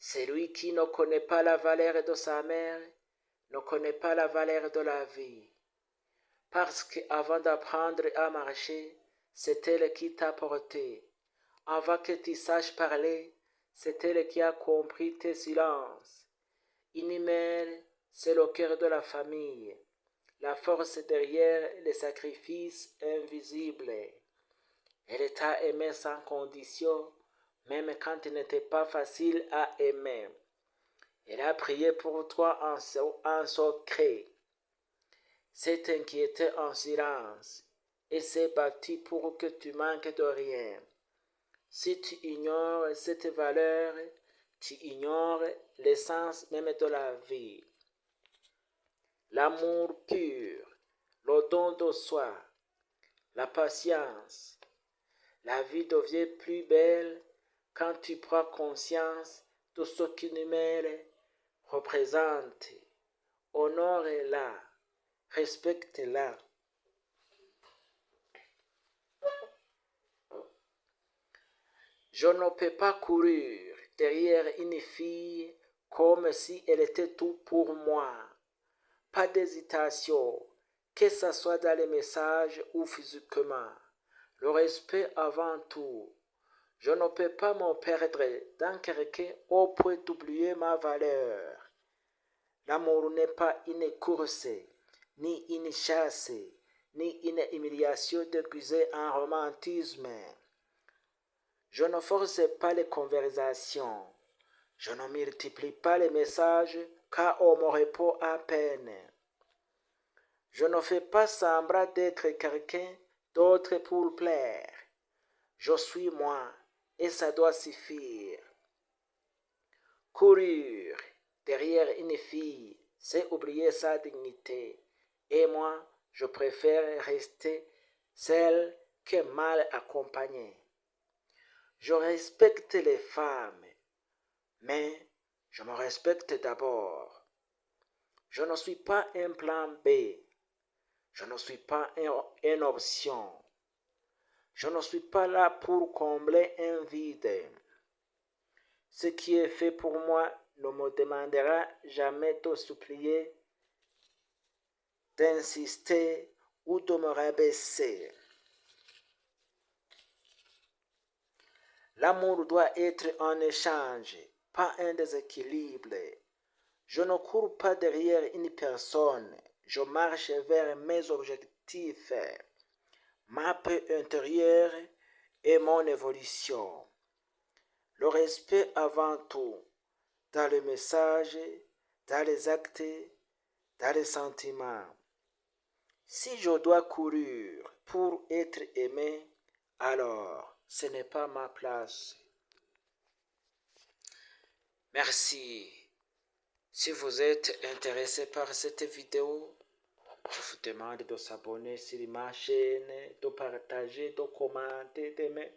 Celui qui ne connaît pas la valeur de sa mère ne connaît pas la valeur de la vie. Parce qu'avant d'apprendre à marcher, c'est elle qui t'a porté. Avant que tu saches parler, c'est elle qui a compris tes silences. Une mère, c'est le cœur de la famille, la force derrière les sacrifices invisibles. Elle t'a aimé sans condition, même quand il n'était pas facile à aimer. Elle a prié pour toi en secret, s'est inquiétée en silence et s'est battue pour que tu manques de rien. Si tu ignores cette valeur, tu ignores l'essence même de la vie. L'amour pur, le don de soi, la patience. La vie devient plus belle quand tu prends conscience de ce qu'une mère représente. Honore-la, respecte-la. Je ne peux pas courir derrière une fille comme si elle était tout pour moi. Pas d'hésitation, que ce soit dans les messages ou physiquement. Le respect avant tout. Je ne peux pas me perdre dans quelqu'un au point d'oublier ma valeur. L'amour n'est pas une course, ni une chasse, ni une humiliation déguisée en romantisme. Je ne force pas les conversations. Je ne multiplie pas les messages car on me répond à peine. Je ne fais pas semblant d'être quelqu'un d'autre pour plaire. Je suis moi et ça doit suffire. Courir derrière une fille, c'est oublier sa dignité. Et moi, je préfère rester seule que mal accompagnée. Je respecte les femmes, mais je me respecte d'abord. Je ne suis pas un plan B. Je ne suis pas une option. Je ne suis pas là pour combler un vide. Ce qui est fait pour moi ne me demandera jamais de supplier, d'insister ou de me rabaisser. L'amour doit être un échange, pas un déséquilibre. Je ne cours pas derrière une personne, je marche vers mes objectifs, ma paix intérieure et mon évolution. Le respect avant tout, dans les messages, dans les actes, dans les sentiments. Si je dois courir pour être aimé, alors ce n'est pas ma place. Merci. Si vous êtes intéressé par cette vidéo, je vous demande de s'abonner sur ma chaîne, de partager, de commenter, d'aimer.